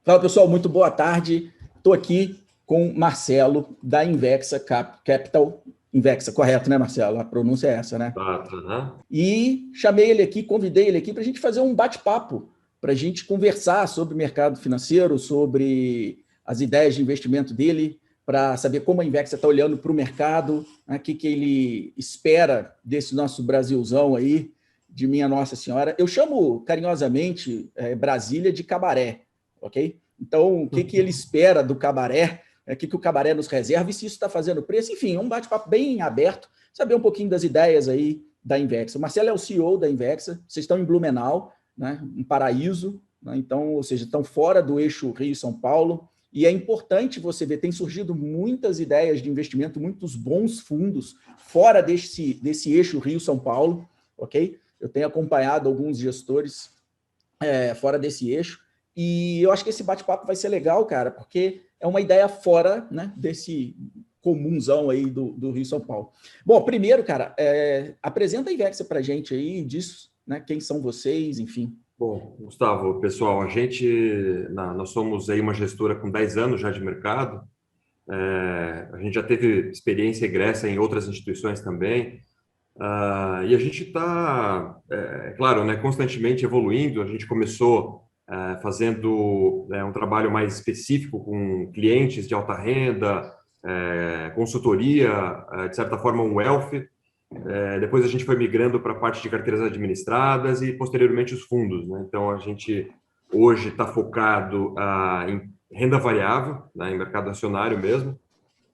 Fala, pessoal, muito boa tarde. Estou aqui com Marcelo, da Invexa Capital. Invexa, correto, né, Marcelo? A pronúncia é essa, né? Tá. E chamei ele aqui, convidei ele aqui para a gente fazer um bate-papo, para a gente conversar sobre o mercado financeiro, sobre as ideias de investimento dele, para saber como a Invexa está olhando para o mercado, né, o que ele espera desse nosso Brasilzão aí, de minha Nossa Senhora. Eu chamo carinhosamente Brasília de cabaré, ok? Então, o que ele espera do cabaré, o que o cabaré nos reserva e se isso está fazendo preço. Enfim, é um bate-papo bem aberto, saber um pouquinho das ideias aí da Invexa. O Marcelo é o CEO da Invexa, vocês estão em Blumenau, né, um paraíso, né, então, ou seja, estão fora do eixo Rio-São Paulo, e é importante você ver, tem surgido muitas ideias de investimento, muitos bons fundos fora desse eixo Rio-São Paulo, ok? Eu tenho acompanhado alguns gestores fora desse eixo, e eu acho que esse bate-papo vai ser legal, cara, porque é uma ideia fora, né, desse comunzão aí do Rio São Paulo. Bom, primeiro, cara, apresenta a Invexa pra gente aí, diz, né, quem são vocês, enfim. Bom, Gustavo, pessoal, nós somos aí uma gestora com 10 anos já de mercado. A gente já teve experiência egressa em outras instituições também. E a gente está, claro, né, constantemente evoluindo. A gente começou fazendo um trabalho mais específico com clientes de alta renda, consultoria, de certa forma um wealth. Depois a gente foi migrando para a parte de carteiras administradas e posteriormente os fundos, né? Então a gente hoje está focado em renda variável, né, em mercado acionário mesmo.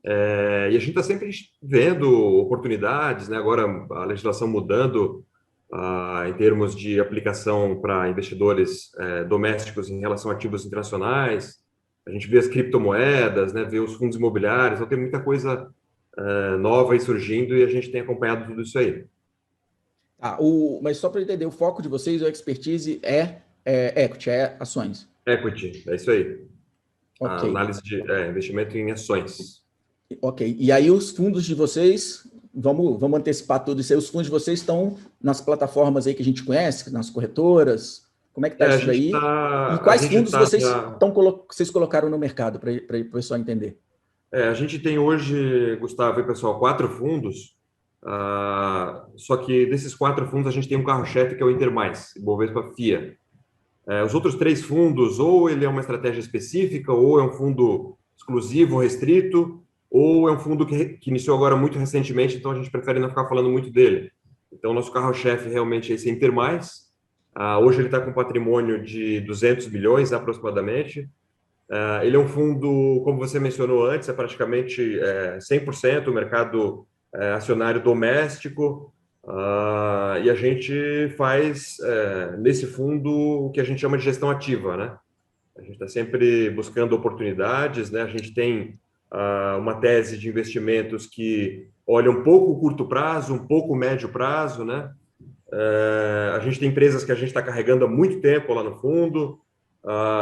E a gente está sempre vendo oportunidades, né? Agora a legislação mudando em termos de aplicação para investidores domésticos em relação a ativos internacionais. A gente vê as criptomoedas, né? Vê os fundos imobiliários. Então tem muita coisa nova aí surgindo e a gente tem acompanhado tudo isso aí. Mas só para entender, o foco de vocês, a expertise é equity, é ações. Equity, é isso aí. A Ok, análise de investimento em ações. ok. E aí os fundos de vocês, vamos antecipar tudo isso aí, os fundos de vocês estão nas plataformas aí que a gente conhece, nas corretoras, como é que está A isso gente daí? E está, a quais gente fundos tá, vocês colocaram no mercado, para o pessoal entender? a gente tem hoje, Gustavo e pessoal, 4 fundos. Só que desses 4 fundos a gente tem um carro-chefe que é o Intermais, Ibovespa FIA. Os outros 3 fundos, ou ele é uma estratégia específica, ou é um fundo exclusivo, restrito, ou é um fundo que iniciou agora muito recentemente, então a gente prefere não ficar falando muito dele. Então, nosso carro-chefe realmente é esse Intermais. Hoje ele está com um patrimônio de 200 bilhões aproximadamente. Ele é um fundo, como você mencionou antes, é praticamente 100% o mercado acionário doméstico. E a gente faz nesse fundo o que a gente chama de gestão ativa, né? A gente está sempre buscando oportunidades, né? A gente tem uma tese de investimentos que olha um pouco o curto prazo, um pouco o médio prazo, né? A gente tem empresas que a gente está carregando há muito tempo lá no fundo.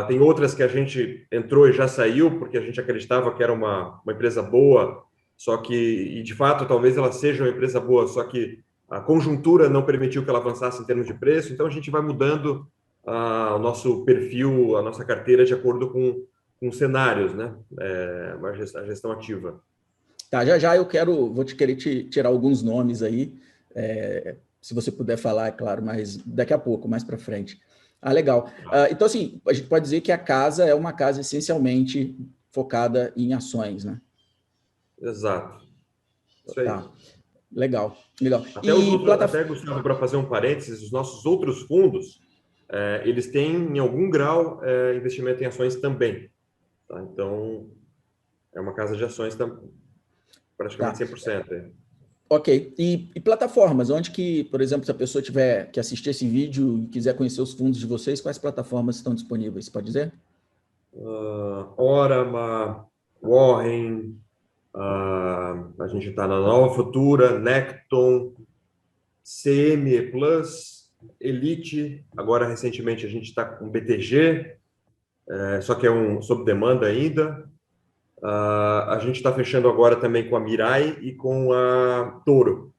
Tem outras que a gente entrou e já saiu porque a gente acreditava que era uma empresa boa, só que, e de fato, talvez ela seja uma empresa boa, só que a conjuntura não permitiu que ela avançasse em termos de preço, então a gente vai mudando o nosso perfil, a nossa carteira de acordo com cenários, né? A gestão ativa. Tá, já já vou querer te tirar alguns nomes aí, se você puder falar, é claro, mas daqui a pouco, mais para frente. Legal. Então, assim, a gente pode dizer que a casa é uma casa essencialmente focada em ações, né? Exato. Isso aí. Tá, legal, legal. Até os E outros, até plataforma. Gustavo, para fazer um parênteses, os nossos outros fundos, eles têm em algum grau investimento em ações também. Tá? Então, é uma casa de ações praticamente Tá, 100%. ok. E plataformas, onde que, por exemplo, se a pessoa tiver que assistir esse vídeo e quiser conhecer os fundos de vocês, quais plataformas estão disponíveis? Pode dizer? Orama, Warren, a gente está na Nova Futura, Necton, CME Plus, Elite, agora recentemente a gente está com BTG, só que é sob demanda ainda. A gente está fechando agora também com a Mirai e com a Toro.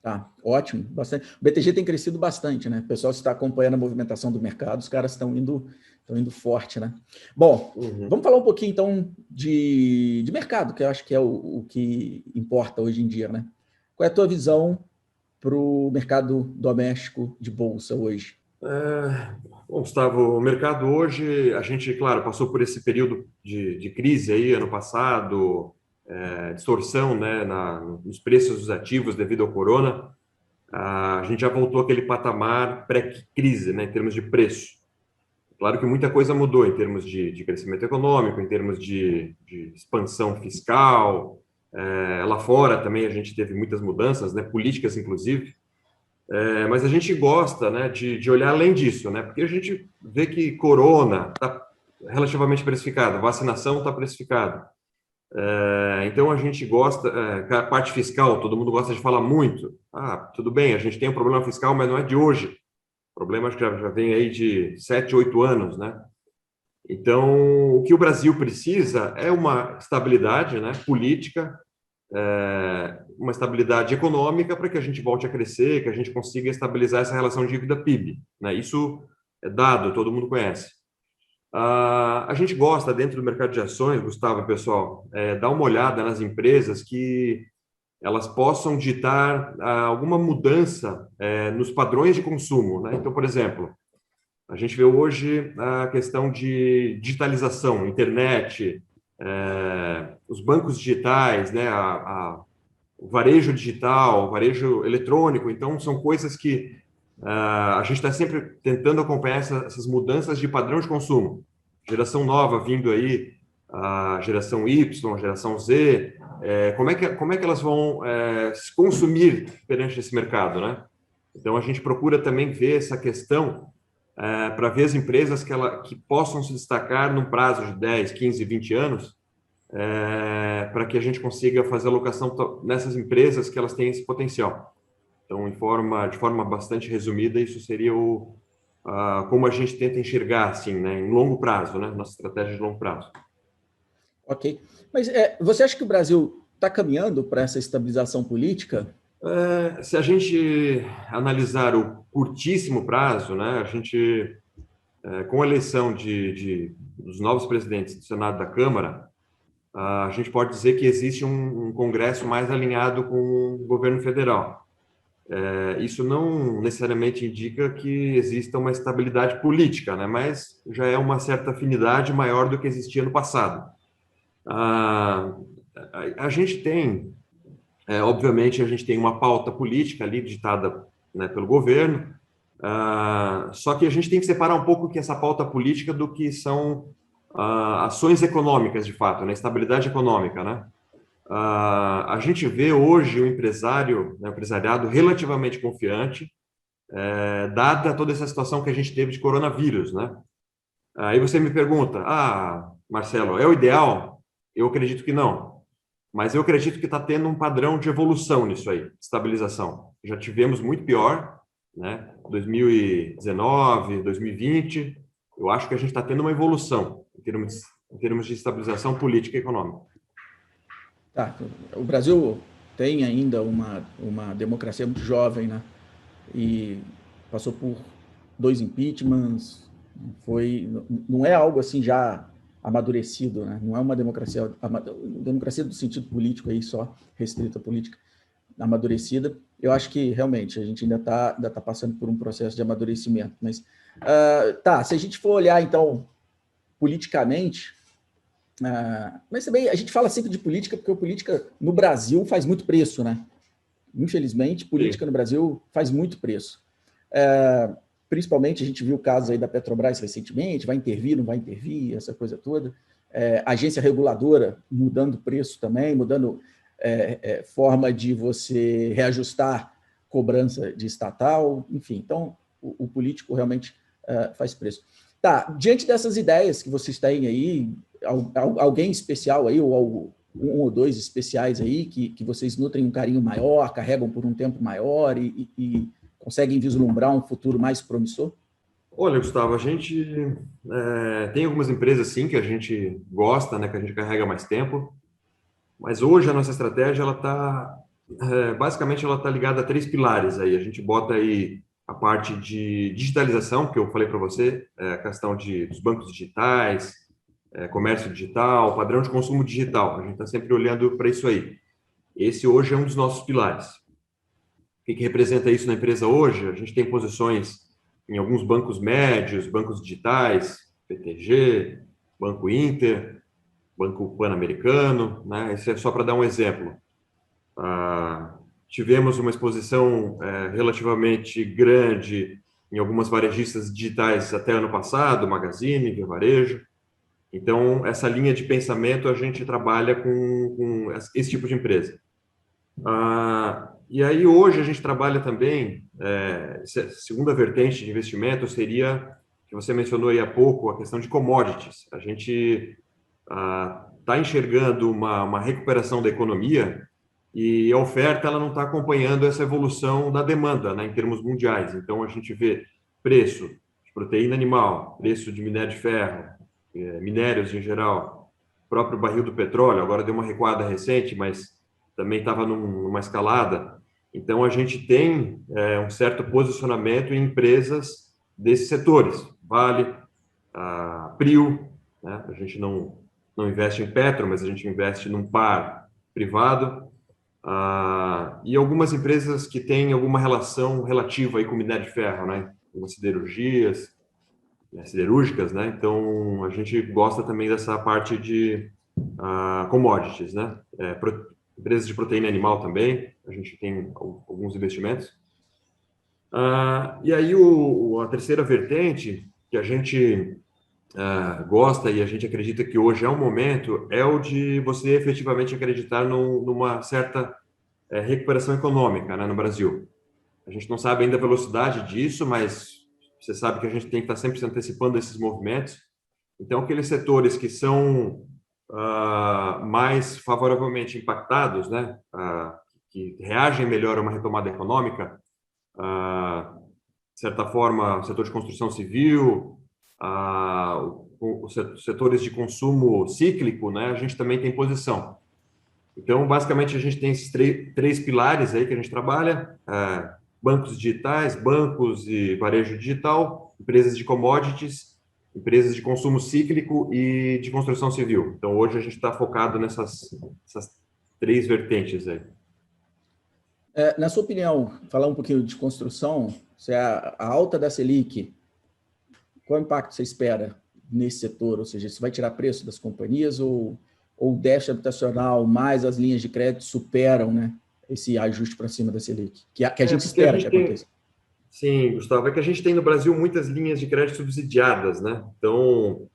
Tá, ótimo, bastante. O BTG tem crescido bastante, né? O pessoal está acompanhando a movimentação do mercado, os caras estão indo forte, né? Bom, vamos falar um pouquinho então de mercado, que eu acho que é o que importa hoje em dia, né? Qual é a tua visão para o mercado doméstico de bolsa hoje? Bom, Gustavo, o mercado hoje, a gente, claro, passou por esse período de crise aí, ano passado, distorção, né, nos preços dos ativos devido ao corona. A gente já voltou àquele patamar pré-crise, né, em termos de preço. Claro que muita coisa mudou em termos de crescimento econômico, em termos de expansão fiscal. Lá fora também a gente teve muitas mudanças, né, políticas inclusive. Mas a gente gosta, né, de olhar além disso, né, porque a gente vê que corona está relativamente precificado, vacinação está precificada. Então a gente gosta, a parte fiscal, todo mundo gosta de falar muito. Tudo bem, a gente tem um problema fiscal, mas não é de hoje. O problema acho que já vem aí de 7, 8 anos, né? Então, o que o Brasil precisa é uma estabilidade, né, política, uma estabilidade econômica para que a gente volte a crescer, que a gente consiga estabilizar essa relação dívida-PIB, né? Isso é dado, todo mundo conhece. A gente gosta, dentro do mercado de ações, Gustavo, pessoal, dar uma olhada nas empresas que elas possam ditar alguma mudança nos padrões de consumo, né? Então, por exemplo, a gente vê hoje a questão de digitalização, internet, os bancos digitais, né? O varejo digital, o varejo eletrônico. Então, são coisas que a gente está sempre tentando acompanhar essas mudanças de padrão de consumo. Geração nova vindo aí, a geração Y, a geração Z, como é que elas vão se consumir perante esse mercado, né? Então, a gente procura também ver essa questão para ver as empresas que possam se destacar num prazo de 10, 15, 20 anos, para que a gente consiga fazer alocação nessas empresas que elas têm esse potencial. Então, de forma bastante resumida, isso seria como a gente tenta enxergar, assim, né, em longo prazo, né, nossa estratégia de longo prazo. Ok. Mas você acha que o Brasil está caminhando para essa estabilização política? Se a gente analisar o curtíssimo prazo, né, a gente, com a eleição dos novos presidentes do Senado e da Câmara, a gente pode dizer que existe um Congresso mais alinhado com o governo federal. Isso não necessariamente indica que exista uma estabilidade política, né? Mas já é uma certa afinidade maior do que existia no passado. A gente tem, obviamente, a gente tem uma pauta política ali ditada, né, pelo governo, só que a gente tem que separar um pouco que essa pauta política do que são ações econômicas, de fato, né? Estabilidade econômica, né? A gente vê hoje o empresariado relativamente confiante, dada toda essa situação que a gente teve de coronavírus, né? Aí você me pergunta, Marcelo, é o ideal? Eu acredito que não, mas eu acredito que está tendo um padrão de evolução nisso aí, estabilização. Já tivemos muito pior, né? 2019, 2020, eu acho que a gente está tendo uma evolução em termos de estabilização política e econômica. Tá. O Brasil tem ainda uma democracia muito jovem, né? E passou por 2 impeachments, não é algo assim já amadurecido, né? Não é uma democracia do sentido político aí só, restrita à política, amadurecida. Eu acho que realmente a gente ainda tá passando por um processo de amadurecimento. Mas se a gente for olhar então politicamente, mas também a gente fala sempre de política porque a política no Brasil faz muito preço, né? Infelizmente, política no Brasil faz muito preço. Principalmente, a gente viu casos aí da Petrobras recentemente, vai intervir, não vai intervir, essa coisa toda. Agência reguladora mudando preço também, mudando forma de você reajustar cobrança de estatal, enfim. Então, o político realmente faz preço. Tá, diante dessas ideias que vocês têm aí, alguém especial aí, ou um ou dois especiais aí, que vocês nutrem um carinho maior, carregam por um tempo maior e conseguem vislumbrar um futuro mais promissor? Olha, Gustavo, a gente tem algumas empresas, sim, que a gente gosta, né, que a gente carrega mais tempo, mas hoje a nossa estratégia ela está basicamente ela está ligada a três pilares aí. A gente bota aí a parte de digitalização, que eu falei para você, a questão dos bancos digitais, comércio digital, padrão de consumo digital. A gente está sempre olhando para isso aí. Esse hoje é um dos nossos pilares. O que representa isso na empresa hoje? A gente tem posições em alguns bancos médios, bancos digitais, BTG, Banco Inter, Banco Pan-Americano, né? Isso é só para dar um exemplo. Tivemos uma exposição relativamente grande em algumas varejistas digitais até ano passado, Magazine, Via Varejo. Então, essa linha de pensamento a gente trabalha com esse tipo de empresa. E aí, hoje, a gente trabalha também, segunda vertente de investimento seria, que você mencionou aí há pouco, a questão de commodities. A gente está enxergando uma recuperação da economia e a oferta ela não está acompanhando essa evolução da demanda, né, em termos mundiais. Então, a gente vê preço de proteína animal, preço de minério de ferro, minérios em geral, próprio barril do petróleo, agora deu uma recuada recente, mas também estava numa escalada. Então, a gente tem um certo posicionamento em empresas desses setores. Vale, a Prio, né? A gente não investe em Petro, mas a gente investe num par privado, e algumas empresas que têm alguma relação relativa aí com minério de ferro, né? Algumas siderurgias, siderúrgicas, né? Então, a gente gosta também dessa parte de commodities, né? Empresas de proteína animal também, a gente tem alguns investimentos. E aí, a terceira vertente que a gente gosta e a gente acredita que hoje é um momento é o de você efetivamente acreditar numa certa recuperação econômica, né, no Brasil. A gente não sabe ainda a velocidade disso, mas você sabe que a gente tem que estar sempre se antecipando esses movimentos. Então, aqueles setores que são mais favoravelmente impactados, né, que reagem melhor a uma retomada econômica, de certa forma, o setor de construção civil, os setores de consumo cíclico, né, a gente também tem posição. Então, basicamente, a gente tem esses três pilares aí que a gente trabalha: bancos digitais, bancos e varejo digital, empresas de commodities, empresas de consumo cíclico e de construção civil. Então, hoje a gente está focado nessas três vertentes aí. Na sua opinião, falar um pouquinho de construção, se a alta da Selic, qual impacto você espera nesse setor? Ou seja, se vai tirar preço das companhias ou o déficit habitacional mais as linhas de crédito superam, né, esse ajuste para cima da Selic, que a gente espera que aconteça? Sim, Gustavo, é que a gente tem no Brasil muitas linhas de crédito subsidiadas, né? Então,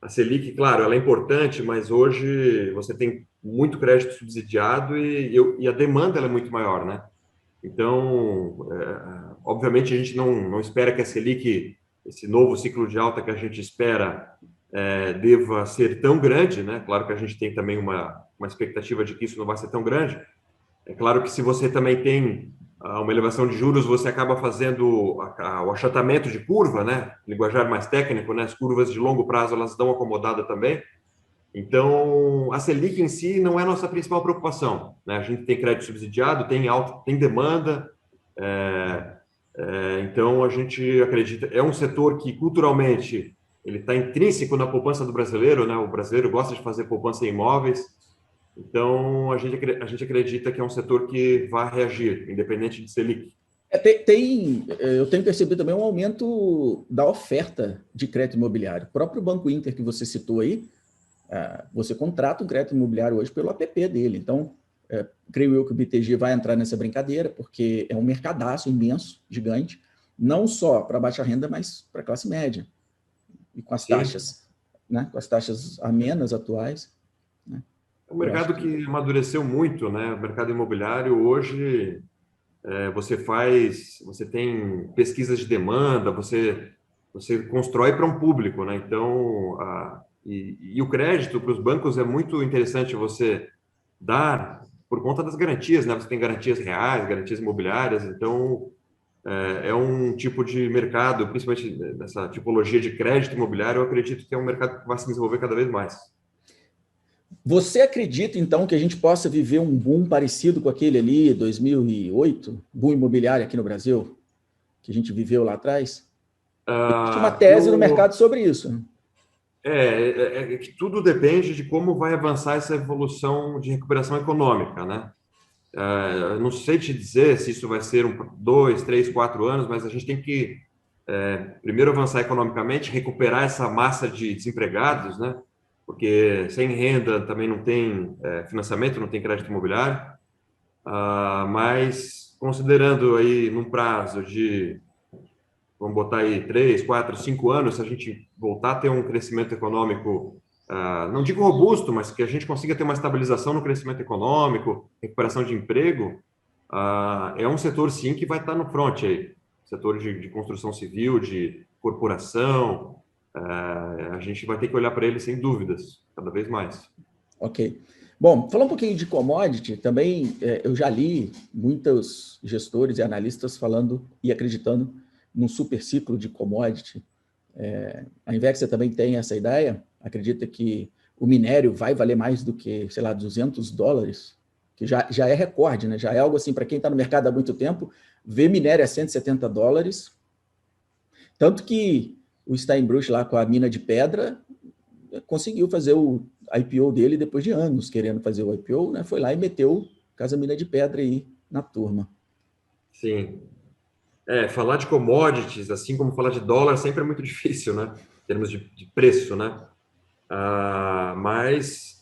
a Selic, claro, ela é importante, mas hoje você tem muito crédito subsidiado e a demanda ela é muito maior, né? Então, obviamente, a gente não espera que a Selic, esse novo ciclo de alta que a gente espera, deva ser tão grande, né? Claro que a gente tem também uma expectativa de que isso não vai ser tão grande. É claro que se você também tem uma elevação de juros, você acaba fazendo o achatamento de curva, né? Linguajar mais técnico, né? As curvas de longo prazo, elas dão uma acomodada também. Então, a Selic em si não é a nossa principal preocupação, né? A gente tem crédito subsidiado, tem demanda, então a gente acredita, é um setor que culturalmente ele está intrínseco na poupança do brasileiro, né? O brasileiro gosta de fazer poupança em imóveis, então a gente acredita que é um setor que vai reagir, independente de Selic. Eu tenho percebido também um aumento da oferta de crédito imobiliário. O próprio Banco Inter que você citou aí, você contrata um crédito imobiliário hoje pelo app dele. Então, creio eu que o BTG vai entrar nessa brincadeira, porque é um mercadaço imenso, gigante, não só para baixa renda, mas para a classe média. E com as taxas, né, com as taxas amenas atuais. Né, é um mercado que amadureceu muito, né? O mercado imobiliário hoje, você tem pesquisas de demanda, você constrói para um público, né? Então, e o crédito para os bancos é muito interessante você dar por conta das garantias, né? Você tem garantias reais, garantias imobiliárias, então é um tipo de mercado, principalmente nessa tipologia de crédito imobiliário, eu acredito que é um mercado que vai se desenvolver cada vez mais. Você acredita, então, que a gente possa viver um boom parecido com aquele ali, 2008, boom imobiliário aqui no Brasil, que a gente viveu lá atrás? Existe uma tese no mercado sobre isso, né? É que tudo depende de como vai avançar essa evolução de recuperação econômica, né? Eu não sei te dizer se isso vai ser 2, 3, 4 anos, mas a gente tem que primeiro avançar economicamente, recuperar essa massa de desempregados, né? Porque sem renda também não tem financiamento, não tem crédito imobiliário. Mas considerando aí num prazo de, vamos botar aí 3, 4, 5 anos, se a gente voltar a ter um crescimento econômico, não digo robusto, mas que a gente consiga ter uma estabilização no crescimento econômico, recuperação de emprego, é um setor sim que vai estar no front aí, setor de construção civil, de corporação, a gente vai ter que olhar para ele sem dúvidas, cada vez mais. Ok. Bom, falando um pouquinho de commodity, também eu já li muitos gestores e analistas falando e acreditando num super ciclo de commodity. A Invexa também tem essa ideia, acredita que o minério vai valer mais do que, sei lá, $200, que já é recorde, né? Já é algo assim, para quem está no mercado há muito tempo, ver minério a $170, tanto que o Steinbrück lá com a mina de pedra conseguiu fazer o IPO dele depois de anos querendo fazer o IPO, né? Foi lá e meteu Casa Mina de Pedra aí na turma. Sim. Falar de commodities, assim como falar de dólar, sempre é muito difícil, né? Em termos de preço, né? Mas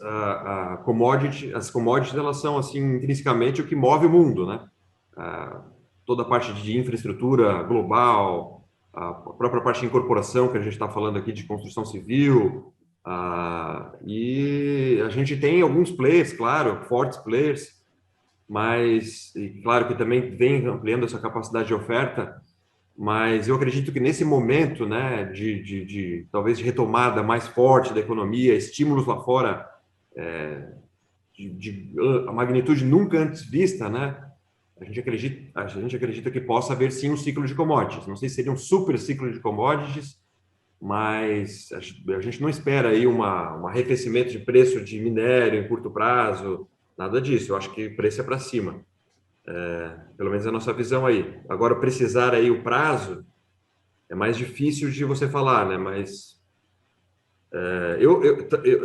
as commodities elas são assim intrinsecamente o que move o mundo, né? Toda a parte de infraestrutura global, a própria parte de incorporação que a gente está falando aqui de construção civil, e a gente tem alguns players, claro, fortes players, mas e claro que também vem ampliando essa capacidade de oferta. Mas eu acredito que nesse momento, né, talvez de retomada mais forte da economia, estímulos lá fora, de a magnitude nunca antes vista, né, a gente acredita que possa haver sim um ciclo de commodities. Não sei se seria um super ciclo de commodities, mas a gente não espera aí um arrefecimento de preço de minério em curto prazo, nada disso. Eu acho que o preço é para cima. Pelo menos é a nossa visão aí. Agora, precisar aí o prazo é mais difícil de você falar, né? Mas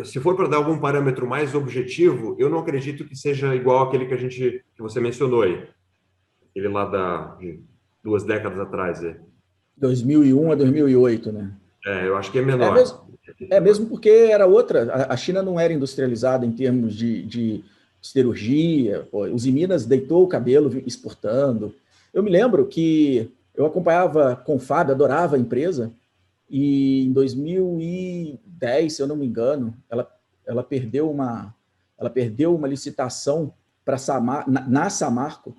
se for para dar algum parâmetro mais objetivo, eu não acredito que seja igual aquele que você mencionou aí, aquele lá de 2 décadas atrás. 2001 a 2008, né? Eu acho que é É mesmo, menor. é mesmo porque era outra. A China não era industrializada em termos de siderurgia. Pô, os Minas deitou o cabelo exportando. Eu me lembro que eu acompanhava a Confab, adorava a empresa, e em 2010, se eu não me engano, ela perdeu uma licitação para na Samarco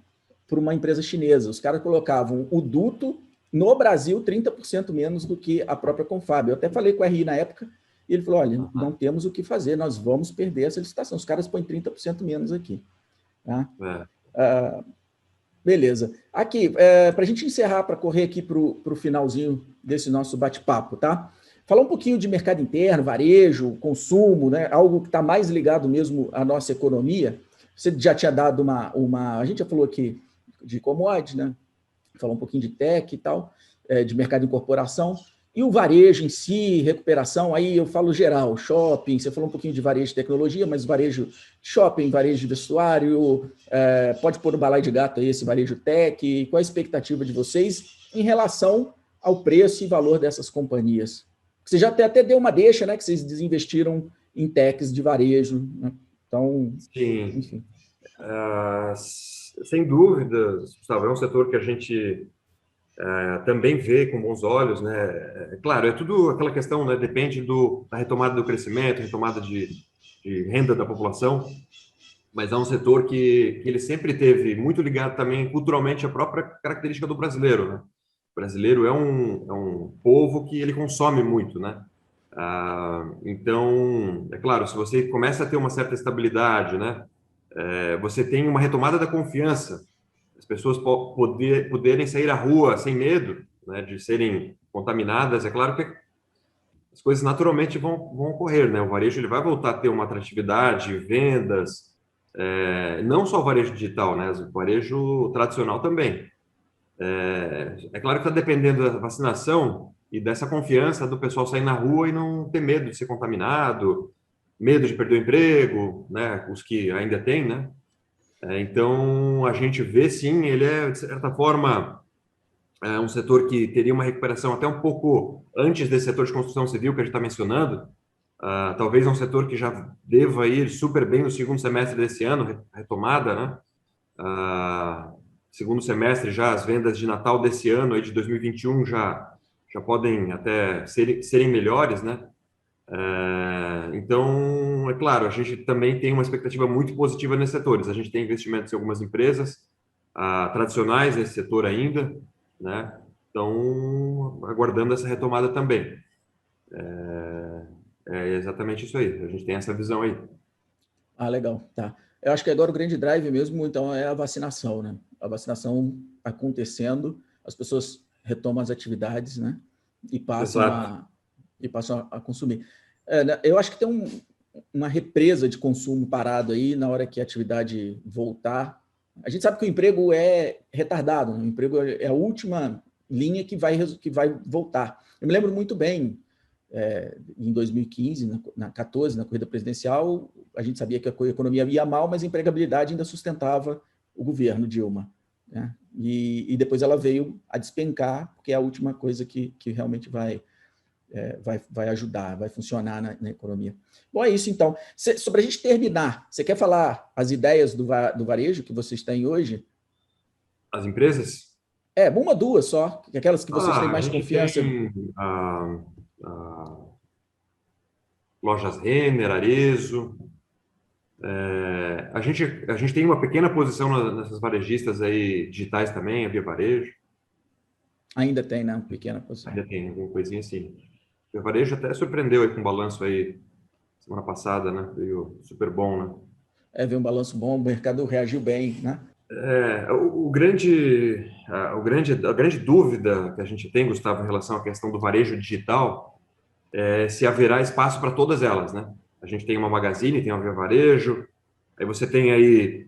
por uma empresa chinesa. Os caras colocavam o duto no Brasil 30% menos do que a própria Confab. Eu até falei com o RI na época e ele falou: olha, não temos o que fazer, nós vamos perder essa licitação. Os caras põem 30% menos aqui. Tá? Beleza. Aqui, para a gente encerrar, para correr aqui para o finalzinho desse nosso bate-papo, tá? Falar um pouquinho de mercado interno, varejo, consumo, né? Algo que está mais ligado mesmo à nossa economia. Você já tinha dado a gente já falou aqui de commodities, né? Falou um pouquinho de tech e tal, de mercado de incorporação. E o varejo em si, recuperação, aí eu falo geral, shopping, você falou um pouquinho de varejo de tecnologia, mas varejo de shopping, varejo de vestuário, pode pôr no balaio de gato aí esse varejo tech, qual a expectativa de vocês em relação ao preço e valor dessas companhias? Você já até deu uma deixa, né, que vocês desinvestiram em techs de varejo, né? Então, Sim. enfim. Sem dúvida, Gustavo, é um setor que a gente também vê com bons olhos, né? Claro, é tudo aquela questão, né? Depende da retomada do crescimento, retomada de renda da população, mas é um setor que ele sempre teve muito ligado também culturalmente à própria característica do brasileiro, né? O brasileiro é um povo que ele consome muito, né? Então, é claro, se você começa a ter uma certa estabilidade, né? Você tem uma retomada da confiança, as pessoas poderem sair à rua sem medo, né, de serem contaminadas. É claro que as coisas naturalmente vão ocorrer, né? O varejo ele vai voltar a ter uma atratividade, vendas, não só o varejo digital, né? O varejo tradicional também. É claro que está dependendo da vacinação e dessa confiança do pessoal sair na rua e não ter medo de ser contaminado, medo de perder o emprego, né? Os que ainda têm, né? Então, a gente vê, sim, ele é, de certa forma, um setor que teria uma recuperação até um pouco antes desse setor de construção civil que a gente está mencionando. Talvez um setor que já deva ir super bem no segundo semestre desse ano, retomada, né? Segundo semestre, já as vendas de Natal desse ano, aí de 2021, já podem até serem melhores, né? Então, é claro, a gente também tem uma expectativa muito positiva nesses setores. A gente tem investimentos em algumas empresas tradicionais nesse setor ainda, né? Então, aguardando essa retomada também. É exatamente isso aí. A gente tem essa visão aí. Ah, legal, tá. Eu acho que agora o grande drive mesmo, então, é a vacinação, né? A vacinação acontecendo, as pessoas retomam as atividades, né? E passam Exato. a, consumir. Né, eu acho que tem uma represa de consumo parado aí na hora que a atividade voltar. A gente sabe que o emprego é retardado, né? O emprego é a última linha que vai voltar. Eu me lembro muito bem, em 2015, na 14, na corrida presidencial, a gente sabia que a economia ia mal, mas a empregabilidade ainda sustentava o governo Dilma, né? E depois ela veio a despencar, porque é a última coisa que realmente vai ajudar, vai funcionar na economia. Bom, é isso então. Sobre a gente terminar, você quer falar as ideias do varejo que vocês têm hoje? As empresas? Uma, duas só, aquelas que vocês têm A mais gente confiança. tem a lojas Renner, Arezzo. A gente tem uma pequena posição nessas varejistas aí digitais também, a Via Varejo. Ainda tem, né? Uma pequena posição. Ainda tem alguma coisinha assim. A Via Varejo até surpreendeu aí com o balanço aí semana passada, né? Veio super bom, né? Veio um balanço bom, o mercado reagiu bem, né? A grande dúvida que a gente tem, Gustavo, em relação à questão do varejo digital é se haverá espaço para todas elas, né? A gente tem uma Magazine, tem uma Via Varejo, aí você tem aí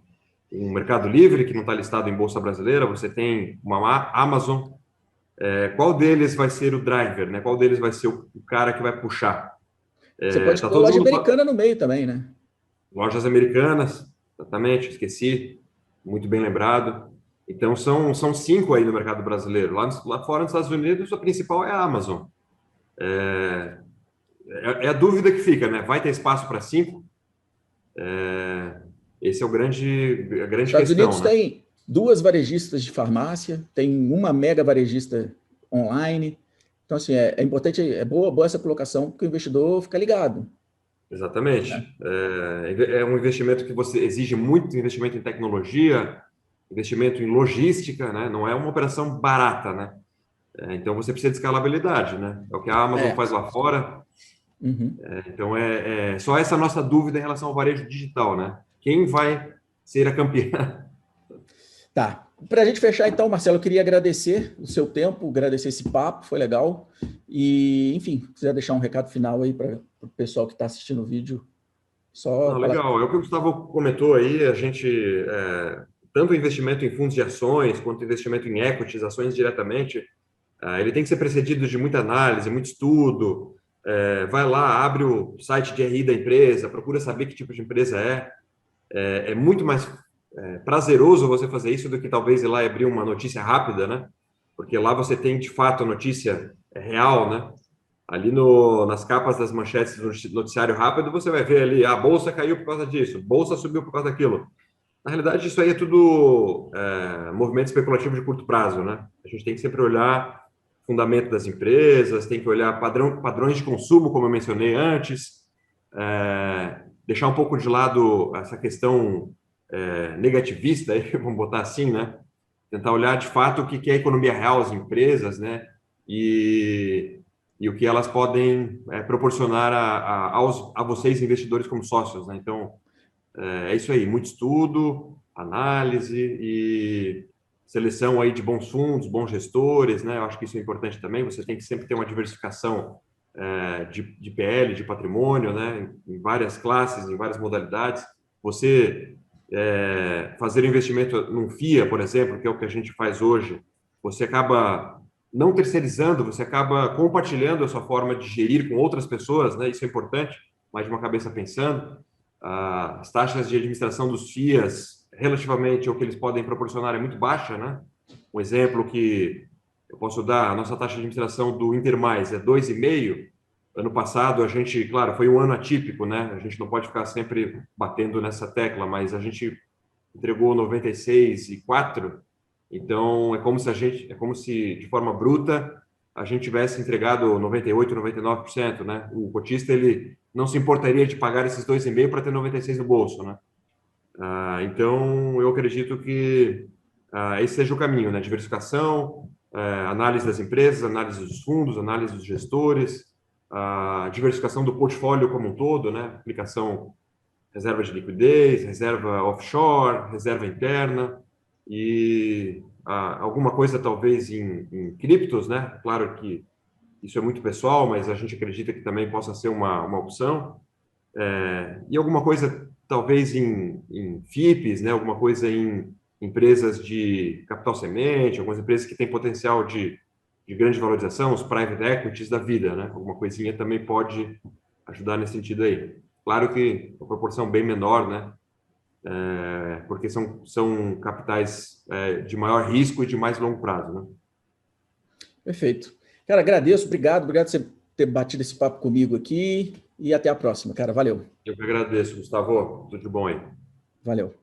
um Mercado Livre que não está listado em Bolsa Brasileira, você tem uma Amazon. Qual deles vai ser o driver, né? Qual deles vai ser o cara que vai puxar? Você pode Tá pôr todo loja mundo americana no meio também, né? lojas americanas, exatamente, esqueci, muito bem lembrado. Então são cinco aí no mercado brasileiro. Lá fora nos Estados Unidos, a principal é a Amazon. É a dúvida que fica, né? Vai ter espaço para cinco? Esse é a grande Estados questão, Unidos né? tem duas varejistas de farmácia, tem uma mega varejista online. Então, assim, é importante, é boa essa colocação, porque o investidor fica ligado, Exatamente. né? É um investimento que você exige muito investimento em tecnologia, investimento em logística, né? Não é uma operação barata, né? Então você precisa de escalabilidade, né? É o que a Amazon É. faz lá fora. Uhum. Então é só essa nossa dúvida em relação ao varejo digital, né? Quem vai ser a campeã? Tá. Para a gente fechar, então, Marcelo, eu queria agradecer o seu tempo, agradecer esse papo, foi legal. E, enfim, se quiser deixar um recado final aí para o pessoal que está assistindo o vídeo, só Não, falar. legal. É o que o Gustavo comentou aí. A gente tanto o investimento em fundos de ações quanto o investimento em equities, ações diretamente, ele tem que ser precedido de muita análise, muito estudo. Vai lá, abre o site de RI da empresa, procura saber que tipo de empresa é. É muito mais prazeroso você fazer isso do que talvez ir lá e abrir uma notícia rápida, né? Porque lá você tem de fato a notícia real, né? Ali nas capas das manchetes do noticiário rápido, você vai ver ali, a bolsa caiu por causa disso, bolsa subiu por causa daquilo. Na realidade, isso aí é tudo movimento especulativo de curto prazo, né? A gente tem que sempre olhar fundamento das empresas, tem que olhar padrões de consumo, como eu mencionei antes, deixar um pouco de lado essa questão negativista, aí, vamos botar assim, né? Tentar olhar de fato o que é a economia real, as empresas, né? E o que elas podem proporcionar a vocês, investidores, como sócios, né? Então, é isso aí, muito estudo, análise e seleção aí de bons fundos, bons gestores, né? Eu acho que isso é importante também. Você tem que sempre ter uma diversificação de PL, de patrimônio, né, em várias classes, em várias modalidades. Você fazer investimento num FIA, por exemplo, que é o que a gente faz hoje, você acaba não terceirizando, você acaba compartilhando a sua forma de gerir com outras pessoas, né? Isso é importante, mais de uma cabeça pensando. As taxas de administração dos FIAs, relativamente ao que eles podem proporcionar, é muito baixa, né? Um exemplo que eu posso dar, a nossa taxa de administração do Intermais é 2,5%. Ano passado, a gente, claro, foi um ano atípico, né? A gente não pode ficar sempre batendo nessa tecla, mas a gente entregou 96,4%. Então, é como se, de forma bruta, a gente tivesse entregado 98%, 99%, né? O cotista, ele não se importaria de pagar esses 2,5% para ter 96% no bolso, né? Então, eu acredito que esse seja o caminho, né? Diversificação, análise das empresas, análise dos fundos, análise dos gestores, diversificação do portfólio como um todo, né? Aplicação reserva de liquidez, reserva offshore, reserva interna e alguma coisa talvez em criptos, né? Claro que isso é muito pessoal, mas a gente acredita que também possa ser uma opção. E alguma coisa talvez em FIPs, né? Alguma coisa em empresas de capital semente, algumas empresas que têm potencial de grande valorização, os private equities da vida, né? Alguma coisinha também pode ajudar nesse sentido aí. Claro que uma proporção bem menor, né? Porque são capitais de maior risco e de mais longo prazo, né? Perfeito. Cara, agradeço, obrigado por você ter batido esse papo comigo aqui e até a próxima, cara. Valeu. Eu que agradeço, Gustavo. Tudo de bom aí. Valeu.